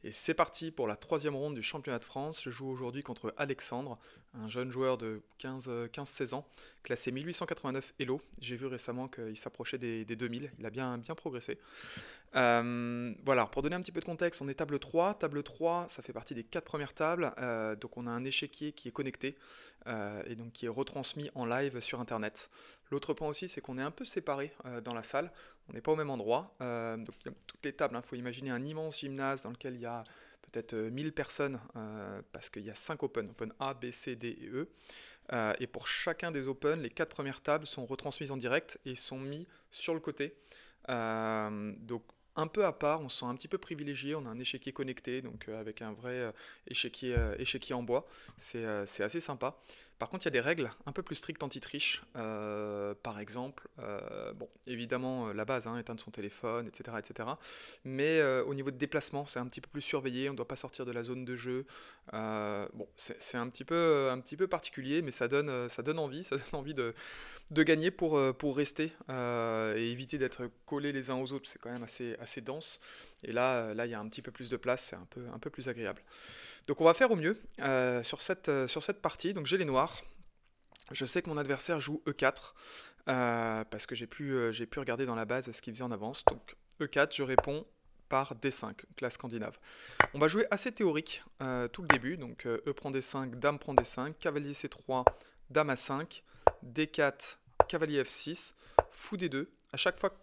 Et c'est parti pour la troisième ronde du championnat de France. Je joue aujourd'hui contre Alexandre, un jeune joueur de 15-16 ans, classé 1889 Elo. J'ai vu récemment qu'il s'approchait des 2000, il a bien progressé. Voilà, pour donner un petit peu de contexte, on est table 3. Table 3, ça fait partie des 4 premières tables. Donc on a un échiquier qui est connecté et donc qui est retransmis en live sur Internet. L'autre point aussi, c'est qu'on est un peu séparés dans la salle. On n'est pas au même endroit. Donc il y a toutes les tables, il faut imaginer un immense gymnase dans lequel il y a peut-être 1000 personnes parce qu'il y a 5 open, open A, B, C, D et E. Et pour chacun des open, les 4 premières tables sont retransmises en direct et sont mis sur le côté. Donc un peu à part, on se sent un petit peu privilégié, on a un échiquier connecté, donc avec un vrai échiquier en bois, c'est assez sympa. Par contre, il y a des règles un peu plus strictes anti-triche. Par exemple, bon, évidemment, la base, hein, éteindre son téléphone, etc., etc. Mais au niveau de déplacement, c'est un petit peu plus surveillé, on ne doit pas sortir de la zone de jeu. Bon, c'est un petit peu particulier, mais ça donne envie, ça donne envie de gagner pour rester et éviter d'être collés les uns aux autres. C'est quand même assez dense. Et là, il y a un petit peu plus de place, c'est un peu plus agréable. Donc on va faire au mieux sur cette partie. Donc j'ai les noirs. Je sais que mon adversaire joue E4 parce que j'ai pu regarder dans la base ce qu'il faisait en avance. Donc E4, je réponds par D5, donc la scandinave. On va jouer assez théorique tout le début. Donc E prend D5, Dame prend D5, Cavalier C3, Dame A5, D4, Cavalier F6, Fou D2. À chaque fois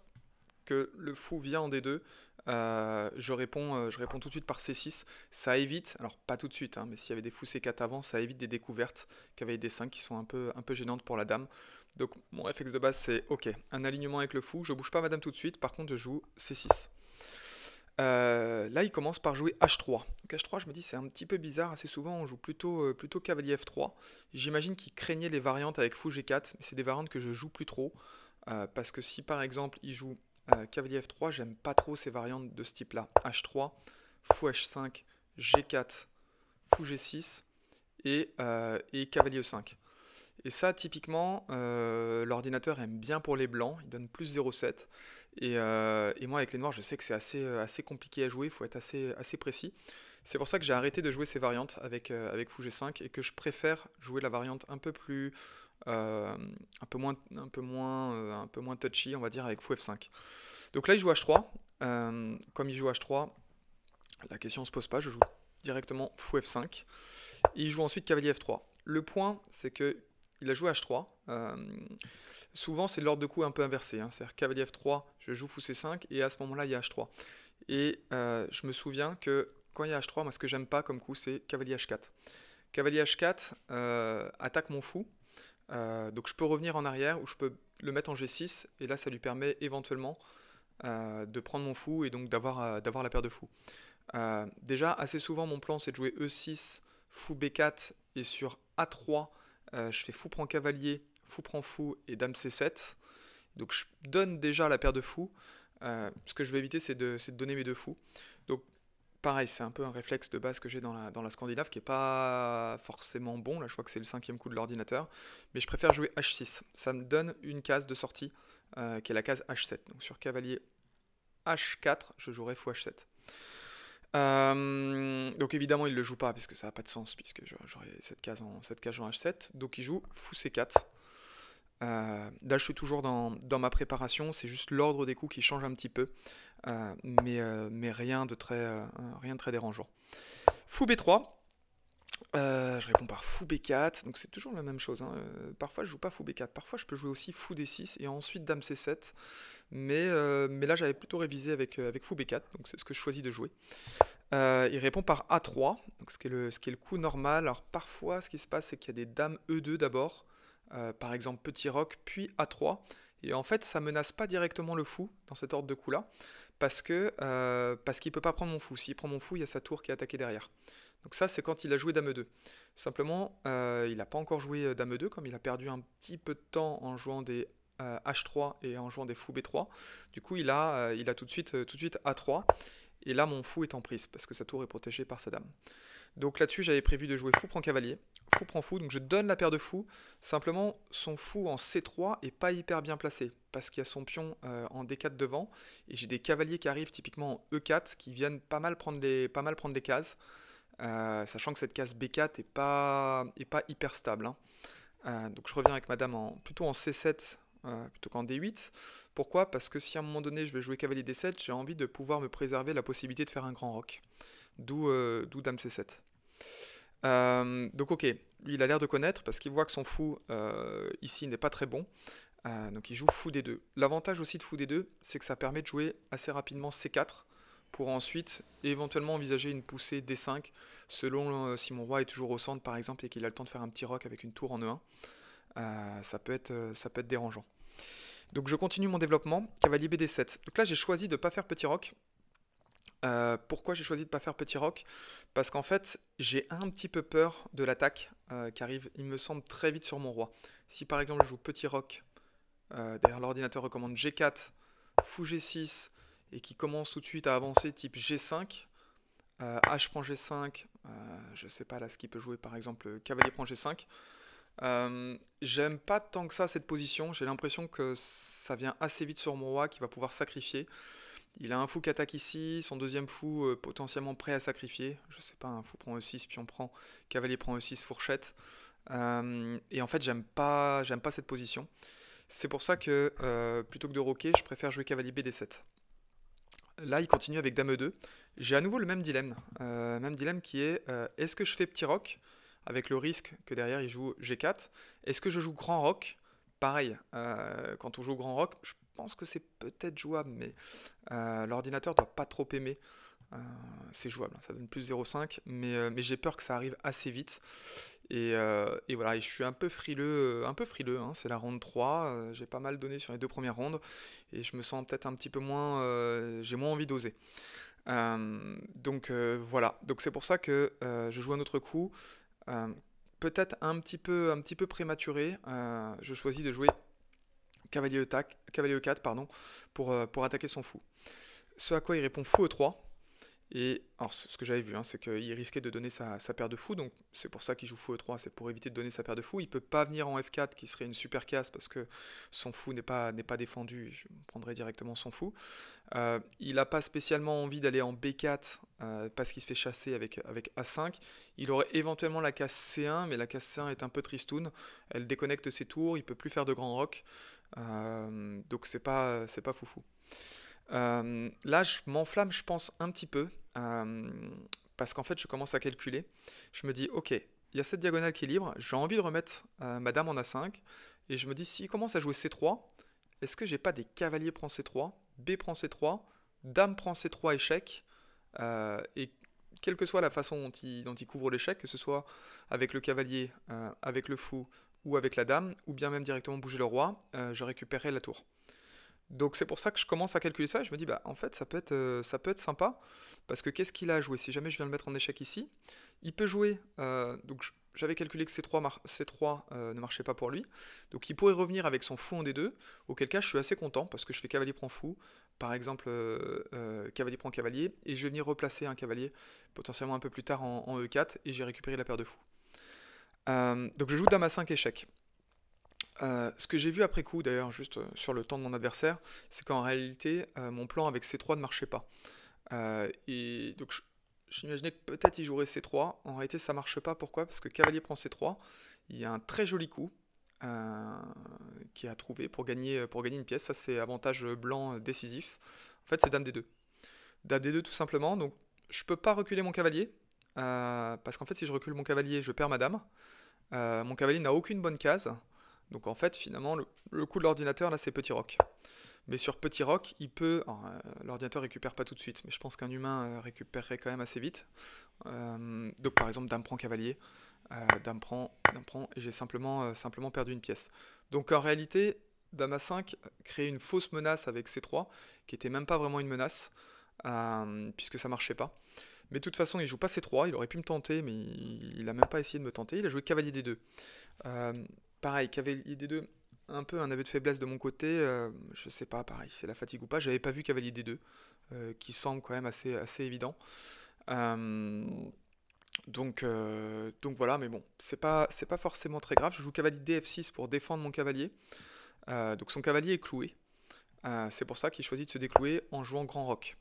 que le fou vient en D2, je réponds tout de suite par C6. Ça évite, alors pas tout de suite, hein, mais s'il y avait des fous C4 avant, ça évite des découvertes cavalier D5 qui sont un peu gênantes pour la dame. Donc mon réflexe de base c'est ok, un alignement avec le fou, je bouge pas ma dame tout de suite, par contre je joue C6. Là, il commence par jouer H3. Donc H3, je me dis, c'est un petit peu bizarre. Assez souvent, on joue plutôt cavalier F3. J'imagine qu'il craignait les variantes avec fou G4, mais c'est des variantes que je joue plus trop. Parce que si par exemple, il joue cavalier F3, j'aime pas trop ces variantes de ce type-là. H3, fou H5, G4, fou G6 et cavalier E5. Et ça, typiquement, l'ordinateur aime bien pour les blancs, il donne plus 0,7. Et moi, avec les noirs, je sais que c'est assez compliqué à jouer, il faut être assez précis. C'est pour ça que j'ai arrêté de jouer ces variantes avec Fou G5 et que je préfère jouer la variante un peu plus, un peu moins touchy, on va dire, avec Fou F5. Donc là, il joue H3. Comme il joue H3, la question ne se pose pas, je joue directement Fou F5. Et il joue ensuite cavalier F3. Le point, c'est que il a joué H3. Souvent, c'est l'ordre de coup un peu inversé, hein. C'est-à-dire cavalier F3, je joue fou C5 et à ce moment-là, il y a H3. Et je me souviens que quand il y a H3, moi, ce que j'aime pas comme coup, c'est cavalier H4. Cavalier H4 attaque mon fou. Donc je peux revenir en arrière ou je peux le mettre en G6 et là, ça lui permet éventuellement de prendre mon fou et donc d'avoir la paire de fous. Déjà, assez souvent, mon plan, c'est de jouer E6, fou B4, et sur A3, je fais fou prend cavalier, fou prend fou et dame C7. Donc je donne déjà la paire de fous. Ce que je vais éviter, c'est de donner mes deux fous. Donc pareil, c'est un peu un réflexe de base que j'ai dans la Scandinave qui est pas forcément bon. Là, je vois que c'est le cinquième coup de l'ordinateur. Mais je préfère jouer H6. Ça me donne une case de sortie qui est la case H7. Donc sur cavalier H4, je jouerai fou H7. Donc évidemment il le joue pas puisque ça n'a pas de sens puisque j'aurais cette case en H7. Donc il joue fou C4. Là je suis toujours dans ma préparation, c'est juste l'ordre des coups qui change un petit peu, mais rien de très dérangeant. Fou B3. Je réponds par fou B4, donc c'est toujours la même chose, hein. Parfois je joue pas fou B4, parfois je peux jouer aussi fou D6 et ensuite dame C7, mais là j'avais plutôt révisé avec fou B4, donc c'est ce que je choisis de jouer. Il répond par A3, donc ce qui est le coup normal. Alors parfois, ce qui se passe, c'est qu'il y a des dames E2 d'abord, par exemple petit roc, puis A3. Et en fait, ça menace pas directement le fou dans cet ordre de coup-là, parce qu'il peut pas prendre mon fou. S'il prend mon fou, il y a sa tour qui est attaquée derrière. Donc ça, c'est quand il a joué dame E2. Simplement, il n'a pas encore joué dame E2, comme il a perdu un petit peu de temps en jouant des H3 et en jouant des fou B3. Du coup, il a tout de suite A3. et là mon fou est en prise, parce que sa tour est protégée par sa dame. Donc là-dessus, j'avais prévu de jouer fou prend cavalier, fou prend fou, donc je donne la paire de fous. Simplement, son fou en C3 est pas hyper bien placé, parce qu'il y a son pion en D4 devant, et j'ai des cavaliers qui arrivent typiquement en E4, qui viennent pas mal prendre les cases, sachant que cette case B4 est pas hyper stable, hein. Donc je reviens avec ma dame plutôt en C7 plutôt qu'en D8. Pourquoi? Parce que si à un moment donné je vais jouer cavalier D7, j'ai envie de pouvoir me préserver la possibilité de faire un grand roc. D'où dame C7. Donc ok, lui il a l'air de connaître parce qu'il voit que son fou ici n'est pas très bon. Donc il joue fou D2. L'avantage aussi de fou D2, c'est que ça permet de jouer assez rapidement C4 pour ensuite éventuellement envisager une poussée D5 selon si mon roi est toujours au centre par exemple et qu'il a le temps de faire un petit roc avec une tour en E1. Ça peut être dérangeant. Donc je continue mon développement, cavalier BD7. Donc là j'ai choisi de ne pas faire petit roc. Pourquoi j'ai choisi de ne pas faire petit roc? Parce qu'en fait, j'ai un petit peu peur de l'attaque qui arrive, il me semble, très vite sur mon roi. Si par exemple je joue petit roc, derrière l'ordinateur recommande G4, fou G6, et qui commence tout de suite à avancer type G5, H prend G5, je sais pas là ce qu'il peut jouer par exemple, cavalier prend G5. J'aime pas tant que ça cette position, j'ai l'impression que ça vient assez vite sur mon roi qui va pouvoir sacrifier. Il a un fou qui attaque ici, son deuxième fou potentiellement prêt à sacrifier. Je sais pas, un fou prend E6, pion prend, cavalier prend E6, fourchette. Et en fait, j'aime pas cette position. C'est pour ça que plutôt que de roquer, je préfère jouer cavalier BD7. Là, il continue avec dame E2. J'ai à nouveau le même dilemme qui est est-ce que je fais petit roc avec le risque que derrière il joue G4? Est-ce que je joue grand roc? Pareil, quand on joue grand roc, je pense que c'est peut-être jouable, mais l'ordinateur doit pas trop aimer. Euh, c'est jouable, hein, ça donne plus 0,5, mais j'ai peur que ça arrive assez vite. Et voilà, et je suis un peu frileux, hein, c'est la ronde 3, j'ai pas mal donné sur les deux premières rondes, et je me sens peut-être un petit peu moins, j'ai moins envie d'oser. Donc voilà, donc c'est pour ça que je joue un autre coup, euh, peut-être un petit peu prématuré, je choisis de jouer cavalier E4 pardon, pour attaquer son fou. Ce à quoi il répond fou E3. Et alors, ce que j'avais vu, hein, c'est qu'il risquait de donner sa paire de fou, donc c'est pour ça qu'il joue fou E3, c'est pour éviter de donner sa paire de fou. Il peut pas venir en F4, qui serait une super casse, parce que son fou n'est pas défendu, et je prendrai directement son fou. Il n'a pas spécialement envie d'aller en B4, parce qu'il se fait chasser avec A5. Il aurait éventuellement la case C1, mais la case C1 est un peu tristoun. Elle déconnecte ses tours, il peut plus faire de grand rock. Donc c'est pas foufou. Là, je m'enflamme, je pense, un petit peu, parce qu'en fait, je commence à calculer. Je me dis, ok, il y a cette diagonale qui est libre, j'ai envie de remettre ma dame en A5, et je me dis, s'il commence à jouer C3, est-ce que j'ai pas des cavaliers prend C3, B prend C3, dame prend C3 échec, et quelle que soit la façon dont il couvre l'échec, que ce soit avec le cavalier, avec le fou, ou avec la dame, ou bien même directement bouger le roi, je récupérerai la tour. Donc c'est pour ça que je commence à calculer ça et je me dis bah en fait ça peut être sympa parce que qu'est-ce qu'il a à jouer? Si jamais je viens le mettre en échec ici, il peut jouer donc j'avais calculé que C3 ne marchait pas pour lui. Donc il pourrait revenir avec son fou en D2, auquel cas je suis assez content parce que je fais cavalier prend fou, par exemple cavalier prend cavalier et je vais venir replacer un cavalier potentiellement un peu plus tard en E4 et j'ai récupéré la paire de fous. Donc je joue dame à 5 échec. Ce que j'ai vu après coup, d'ailleurs, juste sur le temps de mon adversaire, c'est qu'en réalité, mon plan avec C3 ne marchait pas. Et donc, j'imaginais que peut-être il jouerait C3. En réalité, ça marche pas. Pourquoi? Parce que cavalier prend C3. Il y a un très joli coup euh, qui est à trouver pour gagner une pièce. Ça, c'est avantage blanc décisif. En fait, c'est dame D2. Dame D2, tout simplement. Donc, je peux pas reculer mon cavalier. Parce qu'en fait, si je recule mon cavalier, je perds ma dame. Mon cavalier n'a aucune bonne case. Donc en fait, finalement, le coup de l'ordinateur, là, c'est petit roc. Mais sur petit roc, il peut... alors, l'ordinateur récupère pas tout de suite, mais je pense qu'un humain récupérerait quand même assez vite. Donc par exemple, dame prend cavalier, dame prend, et j'ai simplement perdu une pièce. Donc en réalité, dame a 5 crée une fausse menace avec C3, qui était même pas vraiment une menace, puisque ça marchait pas. Mais de toute façon, il joue pas C3, il aurait pu me tenter, mais il a même pas essayé de me tenter, il a joué cavalier D2. Euh, Pareil, cavalier D2, un peu un aveu de faiblesse de mon côté, je sais pas, pareil, c'est la fatigue ou pas, j'avais pas vu cavalier D2, qui semble quand même assez évident. Euh, donc voilà, mais bon, c'est pas forcément très grave. Je joue cavalier DF6 pour défendre mon cavalier. Donc son cavalier est cloué. C'est pour ça qu'il choisit de se déclouer en jouant grand roc.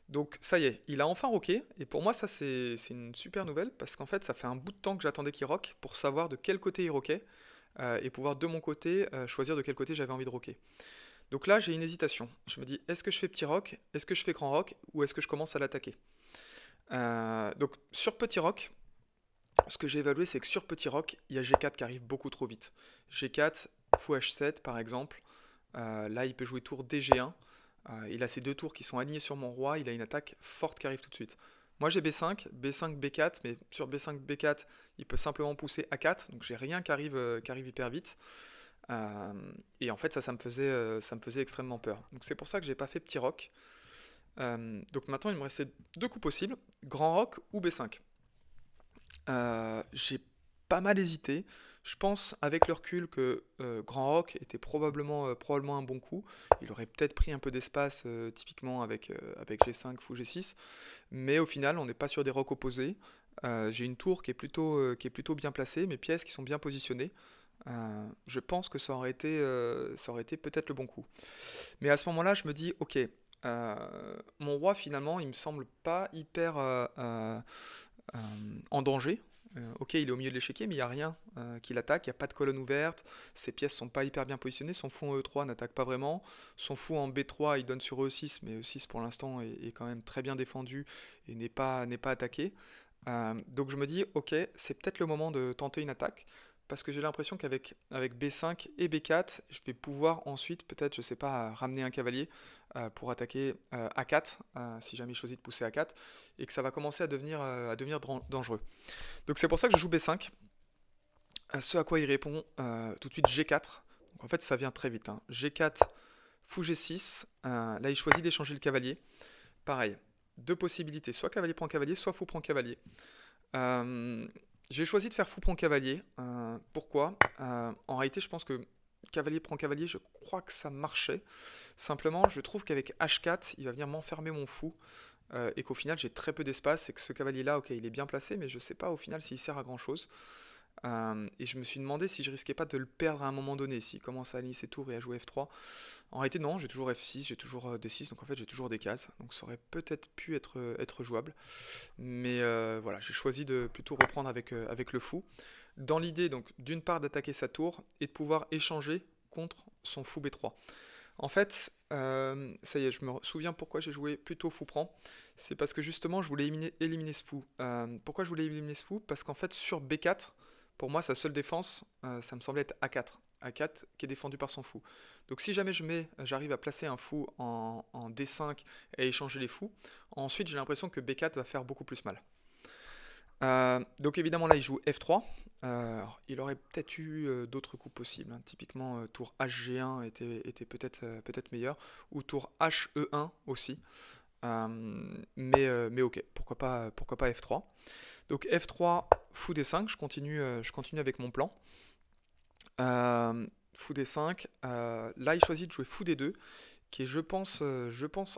Donc ça y est, il a enfin roqué, et pour moi ça c'est une super nouvelle, parce qu'en fait ça fait un bout de temps que j'attendais qu'il roque pour savoir de quel côté il roquait, et pouvoir de mon côté choisir de quel côté j'avais envie de roquer. Donc là j'ai une hésitation, je me dis est-ce que je fais petit roc, est-ce que je fais grand roc, ou est-ce que je commence à l'attaquer. Donc sur petit roc, ce que j'ai évalué c'est que sur petit roc, il y a G4 qui arrive beaucoup trop vite. G4, fou H7 par exemple, là il peut jouer tour DG1. Il a ces deux tours qui sont alignés sur mon roi, il a une attaque forte qui arrive tout de suite. Moi j'ai B5, B5, B4, mais sur B5, B4, il peut simplement pousser A4, donc j'ai rien qui arrive hyper vite. Euh, et en fait ça me faisait extrêmement peur. Donc c'est pour ça que j'ai pas fait petit roc. Donc maintenant il me restait deux coups possibles, grand roc ou B5. J'ai pas mal hésité. Je pense avec le recul que Grand Rock était probablement un bon coup. Il aurait peut-être pris un peu d'espace typiquement avec G5, Fou G6. Mais au final, on n'est pas sur des rocks opposés. J'ai une tour qui est plutôt bien placée, mes pièces qui sont bien positionnées. Je pense que ça aurait été peut-être le bon coup. Mais à ce moment-là, je me dis, ok, mon roi finalement, il me semble pas hyper euh, en danger. Ok, il est au milieu de l'échiquier, mais il n'y a rien qui l'attaque, il n'y a pas de colonne ouverte, ses pièces sont pas hyper bien positionnées, son fou en E3 n'attaque pas vraiment, son fou en B3 il donne sur E6, mais E6 pour l'instant est quand même très bien défendu et n'est pas attaqué. Donc je me dis, ok, c'est peut-être le moment de tenter une attaque, parce que j'ai l'impression qu'avec B5 et B4, je vais pouvoir ensuite, peut-être, je sais pas, ramener un cavalier pour attaquer A4, si jamais il choisit de pousser A4, et que ça va commencer à devenir dangereux. Donc c'est pour ça que je joue B5, ce à quoi il répond tout de suite G4. Donc en fait ça vient très vite, hein. G4, fou G6, là il choisit d'échanger le cavalier. Pareil, deux possibilités, soit cavalier prend cavalier, soit fou prend cavalier. Euh, j'ai choisi de faire fou prend cavalier. Pourquoi? En réalité, je pense que cavalier prend cavalier, je crois que ça marchait. Simplement, je trouve qu'avec H4, il va venir m'enfermer mon fou. Et qu'au final, j'ai très peu d'espace. Et que ce cavalier-là, ok, il est bien placé, mais je sais pas au final s'il sert à grand chose. Et je me suis demandé si je risquais pas de le perdre à un moment donné, s'il commence à aligner ses tours et à jouer F3. En réalité, non, j'ai toujours F6, j'ai toujours D6, donc en fait, j'ai toujours des cases. Donc ça aurait peut-être pu être jouable. Mais voilà, j'ai choisi de plutôt reprendre avec le fou. Dans l'idée, donc, d'une part d'attaquer sa tour et de pouvoir échanger contre son fou B3. En fait, ça y est, je me souviens pourquoi j'ai joué plutôt fou prend. C'est parce que justement, je voulais éliminer ce fou. Pourquoi je voulais éliminer ce fou? Parce qu'en fait, sur B4, pour moi, sa seule défense, ça me semblait être A4. A4 qui est défendu par son fou. Donc si jamais j'arrive à placer un fou en D5 et échanger les fous, ensuite j'ai l'impression que B4 va faire beaucoup plus mal. Donc évidemment là il joue F3. Alors, il aurait peut-être eu d'autres coups possibles, hein. Typiquement tour HG1 était peut-être meilleur, ou tour HE1 aussi. Mais ok, pourquoi pas F3. Donc F3, fou D5, je continue avec mon plan. Fou D5, là il choisit de jouer fou D2, qui est je pense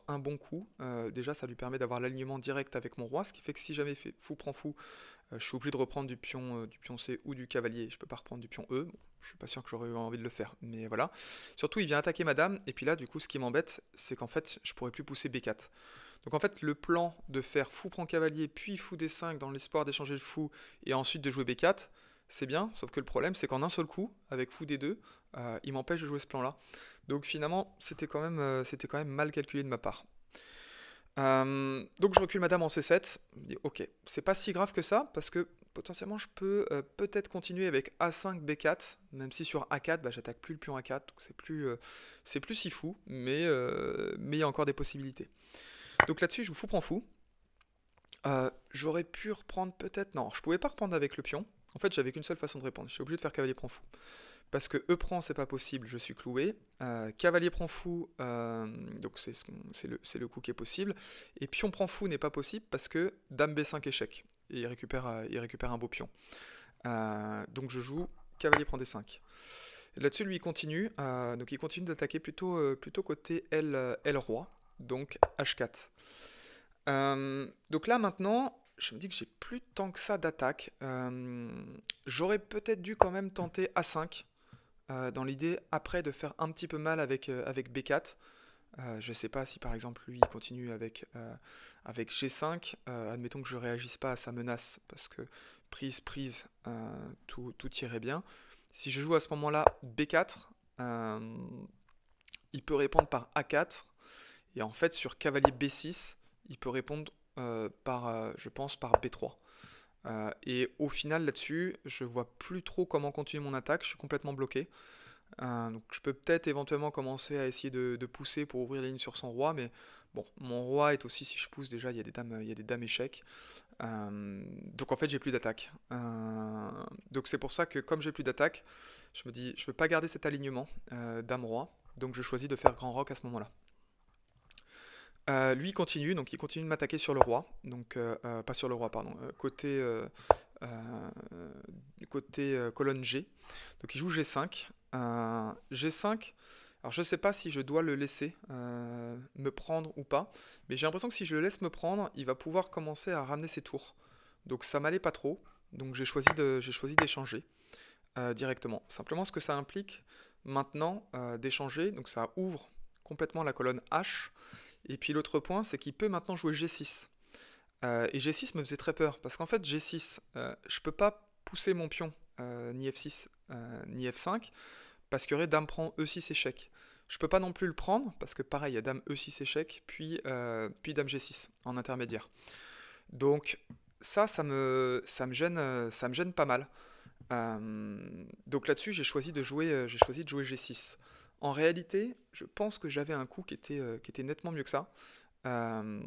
un bon coup. Déjà ça lui permet d'avoir l'alignement direct avec mon roi, ce qui fait que si jamais fou prend fou, je suis obligé de reprendre du pion C ou du cavalier, je peux pas reprendre du pion E. Bon, je suis pas sûr que j'aurais eu envie de le faire, mais voilà. Surtout il vient attaquer ma dame, et puis là du coup ce qui m'embête, c'est qu'en fait je pourrais plus pousser B4. Donc en fait le plan de faire fou prend cavalier, puis fou D5 dans l'espoir d'échanger le fou, et ensuite de jouer B4, c'est bien, sauf que le problème c'est qu'en un seul coup, avec fou D2, il m'empêche de jouer ce plan-là. Donc finalement, c'était quand même mal calculé de ma part. Donc je recule madame en C7. Je me dis, ok, c'est pas si grave que ça, parce que potentiellement je peux peut-être continuer avec A5, B4, même si sur A4, bah, j'attaque plus le pion A4, donc c'est plus si fou, mais il y a encore des possibilités. Donc là-dessus, je joue fou prend fou. J'aurais pu reprendre peut-être... Non, je pouvais pas reprendre avec le pion. En fait, j'avais qu'une seule façon de répondre. Je suis obligé de faire cavalier prend fou. Parce que E prend, c'est pas possible, je suis cloué. Cavalier prend fou, donc c'est le coup qui est possible. Et pion prend fou n'est pas possible parce que Dame B5 échec. Et il récupère un beau pion. Donc je joue cavalier prend D5. Là-dessus, lui, il continue. Donc il continue d'attaquer plutôt côté L roi. donc H4. Donc là maintenant, je me dis que j'ai plus tant que ça d'attaque. J'aurais peut-être dû quand même tenter A5, dans l'idée après de faire un petit peu mal avec B4. Je sais pas si par exemple lui il continue avec G5. Admettons que je réagisse pas à sa menace parce que prise, tout irait bien. Si je joue à ce moment-là B4, il peut répondre par A4. Et en fait, sur cavalier B6, il peut répondre je pense, par B3. Et au final, là-dessus, je vois plus trop comment continuer mon attaque. Je suis complètement bloqué. Donc, je peux peut-être éventuellement commencer à essayer de pousser pour ouvrir la ligne sur son roi. Mais bon, mon roi est aussi, si je pousse déjà, il y a des dames échecs. Donc en fait, j'ai plus d'attaque. Donc c'est pour ça que comme j'ai plus d'attaque, je me dis, je veux pas garder cet alignement dame-roi. Donc je choisis de faire grand roc à ce moment-là. Lui, il continue, donc il continue de m'attaquer sur le roi, donc pas sur le roi, pardon, euh, côté colonne G. Donc il joue G5. G5, alors je sais pas si je dois le laisser me prendre ou pas, mais j'ai l'impression que si je le laisse me prendre, il va pouvoir commencer à ramener ses tours. Donc ça m'allait pas trop, donc j'ai choisi d'échanger directement. Simplement, ce que ça implique maintenant d'échanger, donc ça ouvre complètement la colonne H. Et puis l'autre point, c'est qu'il peut maintenant jouer G6. Et G6 me faisait très peur, parce qu'en fait G6, je peux pas pousser mon pion, ni F6, ni F5, parce qu'il y aurait dame prend E6 échec. Je peux pas non plus le prendre, parce que pareil, il y a dame E6 échec, puis dame G6 en intermédiaire. Donc ça me gêne pas mal. Donc là-dessus, j'ai choisi de jouer G6. En réalité, je pense que j'avais un coup qui était nettement mieux que ça. Euh,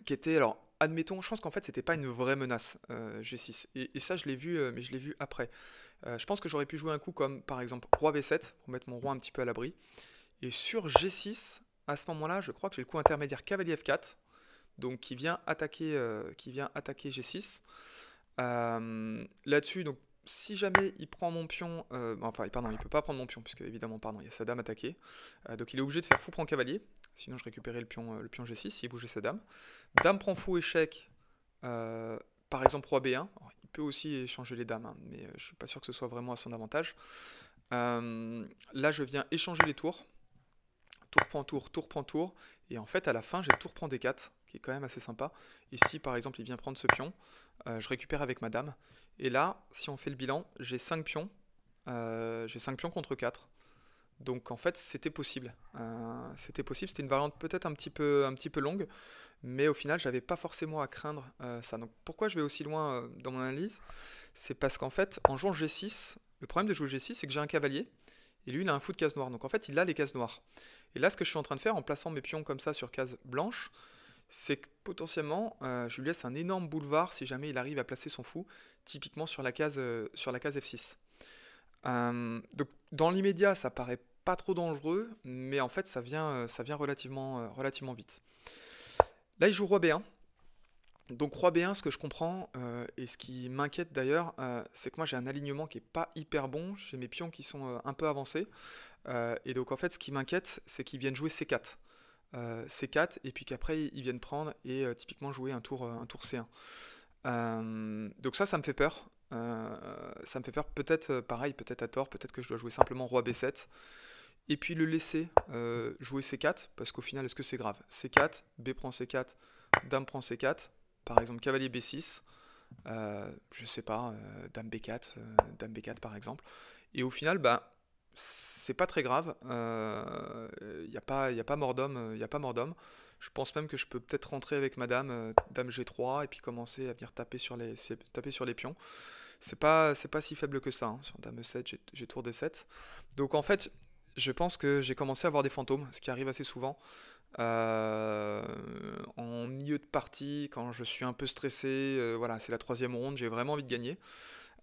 qui était, alors, admettons, je pense qu'en fait, c'était pas une vraie menace, G6. Et ça, je l'ai vu, mais je l'ai vu après. Je pense que j'aurais pu jouer un coup comme, par exemple, roi B7, pour mettre mon roi un petit peu à l'abri. Et sur G6, à ce moment-là, je crois que j'ai le coup intermédiaire cavalier F4, donc qui vient attaquer G6. Là-dessus, donc si jamais il prend mon pion, enfin pardon, il peut pas prendre mon pion puisque évidemment pardon, il y a sa dame attaquée. Donc il est obligé de faire fou prend cavalier, sinon je récupérais le pion G6 s'il bougeait sa dame. Dame prend fou échec, euh, par exemple roi B1. Alors, il peut aussi échanger les dames, hein, mais je suis pas sûr que ce soit vraiment à son avantage. Là je viens échanger les tours. Tour prend tour, et en fait à la fin j'ai tour prend D4, qui est quand même assez sympa. Et si par exemple il vient prendre ce pion, je récupère avec ma dame. Et là, si on fait le bilan, j'ai 5 pions contre 4. Donc en fait c'était possible. C'était une variante peut-être un petit peu longue, mais au final j'avais pas forcément à craindre ça. Donc pourquoi je vais aussi loin dans mon analyse? C'est parce qu'en fait en jouant G6, le problème de jouer G6 c'est que j'ai un cavalier, et lui il a un fou de case noire. Donc en fait il a les cases noires. Et là, ce que je suis en train de faire en plaçant mes pions comme ça sur case blanche, c'est que potentiellement, je lui laisse un énorme boulevard si jamais il arrive à placer son fou, typiquement sur la case F6. Donc, dans l'immédiat, ça paraît pas trop dangereux, mais en fait, ça vient relativement vite. Là, il joue roi B1. Donc, roi B1, ce que je comprends, et ce qui m'inquiète d'ailleurs, c'est que moi j'ai un alignement qui est pas hyper bon. J'ai mes pions qui sont un peu avancés. Et donc, en fait, ce qui m'inquiète, c'est qu'ils viennent jouer C4. C4 et puis qu'après ils viennent prendre et typiquement jouer un tour C1. Donc ça me fait peur. Ça me fait peur, peut-être pareil, peut-être à tort, peut-être que je dois jouer simplement roi B7 et puis le laisser jouer C4 parce qu'au final est-ce que c'est grave? C4, B prend C4, dame prend C4, par exemple cavalier B6, je sais pas, dame B4 par exemple. Et au final, bah, c'est pas très grave. Y a pas mort d'homme. Y a pas mort d'homme. Je pense même que je peux peut-être rentrer avec ma dame, dame G3, et puis commencer à venir taper sur les pions. C'est pas si faible que ça, hein. Sur dame E7, j'ai tour D7. Donc en fait, je pense que j'ai commencé à avoir des fantômes, ce qui arrive assez souvent. Euh, En milieu de partie, quand je suis un peu stressé, voilà, c'est la troisième ronde, j'ai vraiment envie de gagner.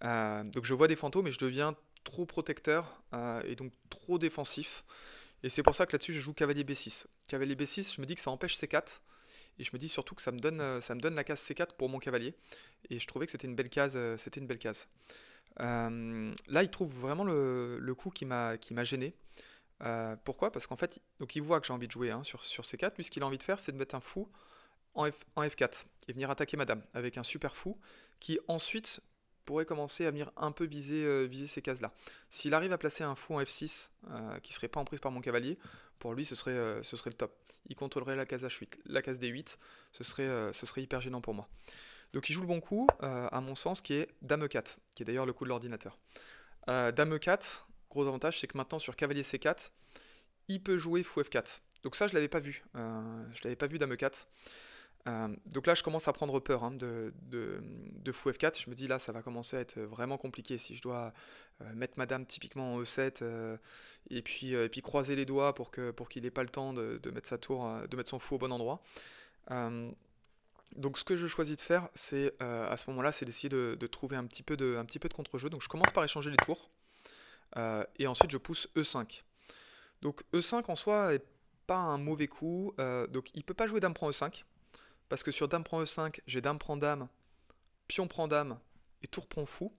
Donc je vois des fantômes et je deviens trop protecteur et donc trop défensif. Et c'est pour ça que là-dessus je joue cavalier B6. Cavalier B6, je me dis que ça empêche C4. Et je me dis surtout que ça me donne la case C4 pour mon cavalier. Et je trouvais que c'était une belle case. C'était une belle case. Là, il trouve vraiment le coup qui m'a gêné. Pourquoi? Parce qu'en fait, donc il voit que j'ai envie de jouer hein, sur C4. Lui, ce qu'il a envie de faire, c'est de mettre un fou en F4 et venir attaquer ma dame avec un super fou qui ensuite pourrait commencer à venir un peu viser ces cases-là. S'il arrive à placer un fou en F6 qui serait pas en prise par mon cavalier, pour lui ce serait le top. Il contrôlerait la case H8, la case D8, ce serait hyper gênant pour moi. Donc il joue le bon coup, à mon sens, qui est Dame E4, qui est d'ailleurs le coup de l'ordinateur. Dame E4, gros avantage, c'est que maintenant sur cavalier C4, il peut jouer fou F4. Donc ça, je l'avais pas vu. Je l'avais pas vu Dame E4. Donc là, je commence à prendre peur hein, de fou F4. Je me dis là, ça va commencer à être vraiment compliqué si je dois mettre ma dame typiquement en E7 et puis croiser les doigts pour qu'il n'ait pas le temps de mettre sa tour, de mettre son fou au bon endroit. Euh, donc ce que je choisis de faire, c'est à ce moment-là, c'est d'essayer de trouver un petit peu de contre-jeu. Donc je commence par échanger les tours et ensuite je pousse E5. Donc E5 en soi est pas un mauvais coup. Donc il peut pas jouer dame prend E5 parce que sur dame prend E5, j'ai dame prend dame, pion prend dame et tour prend fou.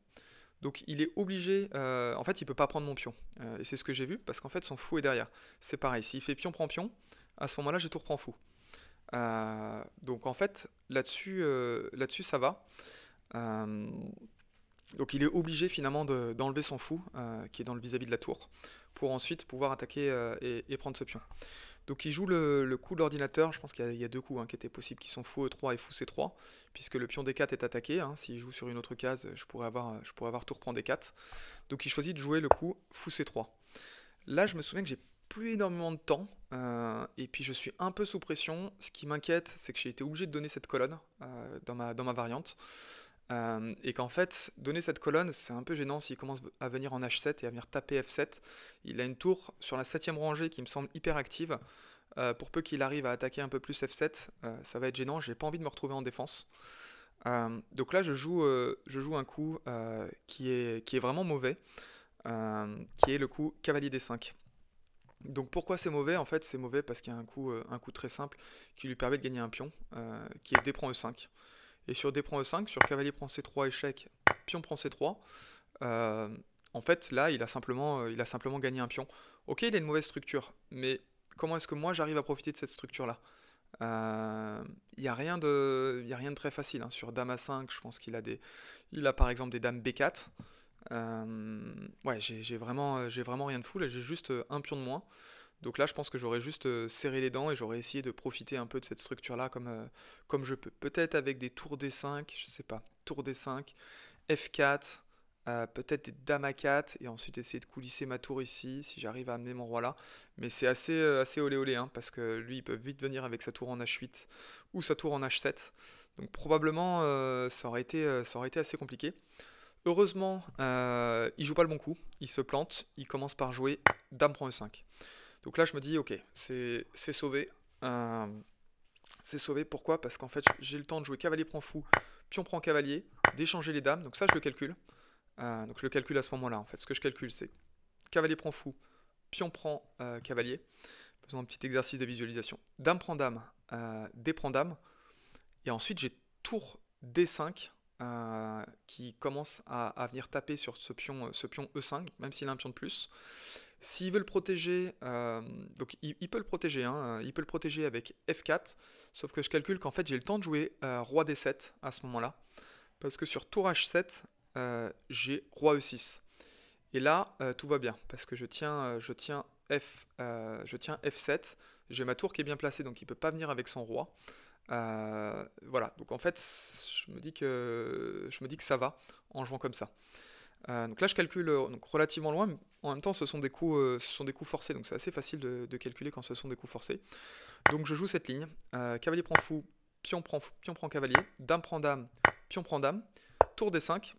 Donc il est obligé, en fait il peut pas prendre mon pion. Et c'est ce que j'ai vu parce qu'en fait son fou est derrière. C'est pareil, s'il fait pion prend pion, à ce moment-là j'ai tour prend fou. Donc en fait là-dessus ça va. Euh, donc il est obligé finalement d'enlever son fou qui est dans le vis-à-vis de la tour pour ensuite pouvoir attaquer et prendre ce pion. Donc il joue le coup de l'ordinateur, je pense qu'il y a deux coups hein, qui étaient possibles, qui sont fou E3 et fou C3, puisque le pion D4 est attaqué, hein, s'il joue sur une autre case, je pourrais avoir tour prend D4. Donc il choisit de jouer le coup fou C3. Là je me souviens que j'ai plus énormément de temps, et puis je suis un peu sous pression. Ce qui m'inquiète, c'est que j'ai été obligé de donner cette colonne dans ma variante. Et qu'en fait, donner cette colonne, c'est un peu gênant s'il commence à venir en H7 et à venir taper F7. Il a une tour sur la septième rangée qui me semble hyper active. Pour peu qu'il arrive à attaquer un peu plus F7, ça va être gênant. J'ai pas envie de me retrouver en défense. Donc là, je joue un coup qui est vraiment mauvais, qui est le coup cavalier D5. Donc pourquoi c'est mauvais? En fait, c'est mauvais parce qu'il y a un coup très simple qui lui permet de gagner un pion, qui est D prend E5. Et sur D prend E5, sur cavalier prend C3 échec, pion prend C3, euh, en fait là il a simplement gagné un pion. Ok, il a une mauvaise structure, mais comment est-ce que moi j'arrive à profiter de cette structure-là? Il n'y a rien de très facile hein. Sur Dame A5, je pense il a par exemple des Dames B4. Ouais, j'ai vraiment rien de fou, là j'ai juste un pion de moins. Donc là, je pense que j'aurais juste serré les dents et j'aurais essayé de profiter un peu de cette structure-là comme je peux. Peut-être avec des tours D5, je sais pas, tour D5, F4, peut-être des dames A4 et ensuite essayer de coulisser ma tour ici si j'arrive à amener mon roi là. Mais c'est assez olé olé hein, parce que lui, il peut vite venir avec sa tour en H8 ou sa tour en H7. Donc probablement, ça aurait été assez compliqué. Heureusement, il joue pas le bon coup, il se plante, il commence par jouer dame prend E5. Donc là, je me dis, ok, c'est sauvé. Euh, c'est sauvé, pourquoi? Parce qu'en fait, j'ai le temps de jouer cavalier prend fou, pion prend cavalier, d'échanger les dames. Donc ça, je le calcule. Donc je le calcule à ce moment-là. En fait, ce que je calcule, c'est cavalier prend fou, pion prend cavalier. Faisons un petit exercice de visualisation. Dame prend dame, D prend dame. Et ensuite, j'ai tour D5 qui commence à venir taper sur ce pion E5, même s'il a un pion de plus. S'il veut le protéger, donc il peut le protéger, hein, il peut le protéger avec F4, sauf que je calcule qu'en fait j'ai le temps de jouer roi D7 à ce moment-là, parce que sur tour H7, j'ai roi E6. Et là, tout va bien, parce que je tiens F7, j'ai ma tour qui est bien placée, donc il ne peut pas venir avec son roi. Voilà, donc en fait, je me dis que ça va en jouant comme ça. Donc là, je calcule donc relativement loin, mais en même temps, ce sont des coups forcés, donc c'est assez facile de calculer quand ce sont des coups forcés. Donc je joue cette ligne. Cavalier prend fou, pion prend cavalier, dame prend dame, pion prend dame, tour D5.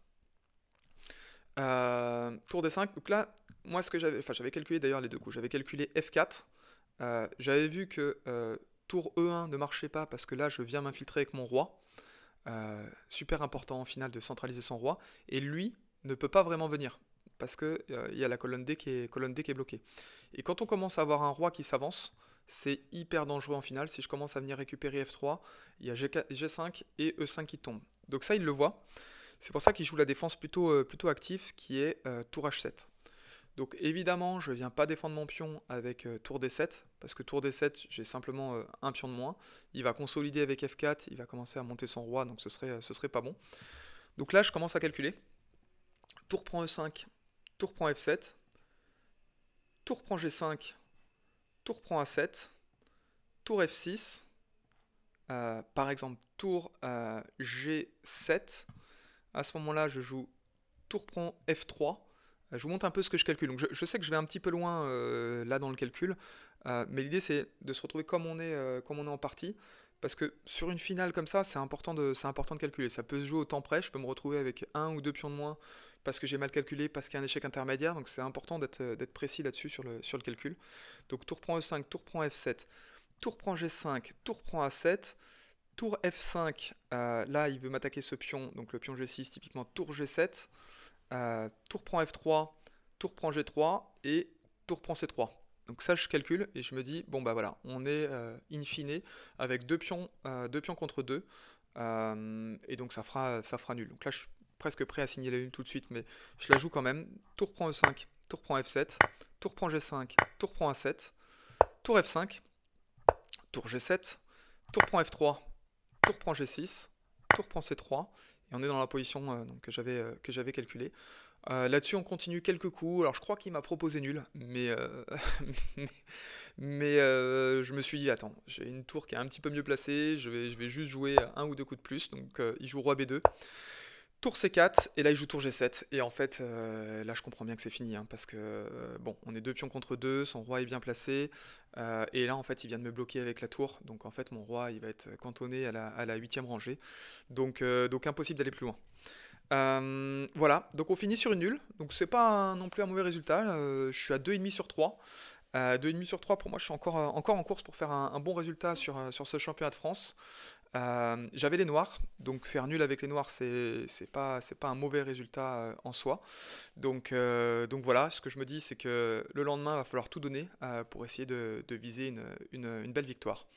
Tour D5, donc là, moi, j'avais calculé d'ailleurs les deux coups. J'avais calculé F4. J'avais vu que tour E1 ne marchait pas parce que là, je viens m'infiltrer avec mon roi. Super important en finale de centraliser son roi. Et lui ne peut pas vraiment venir parce que il y a la colonne D qui est bloquée. Et quand on commence à avoir un roi qui s'avance, c'est hyper dangereux en finale. Si je commence à venir récupérer F3, il y a G5 et E5 qui tombent. Donc ça, il le voit. C'est pour ça qu'il joue la défense plutôt active qui est tour H7. Donc évidemment, je viens pas défendre mon pion avec tour D7, parce que tour D7, j'ai simplement un pion de moins. Il va consolider avec F4, il va commencer à monter son roi, donc ce serait pas bon. Donc là, je commence à calculer. Tour prend E5, tour prend F7, tour prend G5, tour prend A7, tour F6, par exemple tour G7. À ce moment-là, je joue tour prend F3. Je vous montre un peu ce que je calcule. Donc je sais que je vais un petit peu loin là dans le calcul, mais l'idée c'est de se retrouver comme on est en partie. Parce que sur une finale comme ça, c'est important de calculer. Ça peut se jouer au temps près, je peux me retrouver avec un ou deux pions de moins parce que j'ai mal calculé, parce qu'il y a un échec intermédiaire. Donc c'est important d'être précis là-dessus sur le calcul. Donc tour prend E5, tour prend F7, tour prend G5, tour prend A7, tour F5. Là, il veut m'attaquer ce pion, donc le pion G6, typiquement tour G7. Tour prend F3, tour prend G3 et tour prend C3. Donc ça, je calcule et je me dis, bon bah voilà, on est in fine avec deux pions contre deux, et donc ça fera nul. Donc là, je suis presque prêt à signer la lune tout de suite, mais je la joue quand même. Tour prend E5, tour prend F7, tour prend G5, tour prend A7, tour F5, tour G7, tour prend F3, tour prend G6, tour prend C3, et on est dans la position donc, que j'avais calculée. Là-dessus, on continue quelques coups. Alors, je crois qu'il m'a proposé nul, mais, mais, je me suis dit, attends, j'ai une tour qui est un petit peu mieux placée, je vais juste jouer un ou deux coups de plus. Donc, il joue roi B2, tour C4, et là, il joue tour G7. Et en fait, là, je comprends bien que c'est fini, hein, parce que, bon, on est deux pions contre deux, son roi est bien placé, et là, en fait, il vient de me bloquer avec la tour. Donc, en fait, mon roi, il va être cantonné à la 8e rangée. Donc impossible d'aller plus loin. Voilà, donc on finit sur une nulle. Donc c'est pas non plus un mauvais résultat. Je suis à 2,5 sur 3. 2,5 sur 3, pour moi, je suis encore en course pour faire un bon résultat sur ce championnat de France. J'avais les noirs, donc faire nul avec les noirs, c'est pas un mauvais résultat en soi. Donc voilà, ce que je me dis, c'est que le lendemain, il va falloir tout donner pour essayer de viser une belle victoire.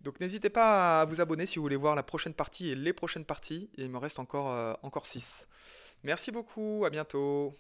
Donc n'hésitez pas à vous abonner si vous voulez voir la prochaine partie et les prochaines parties. Il me reste encore 6. Merci beaucoup, à bientôt.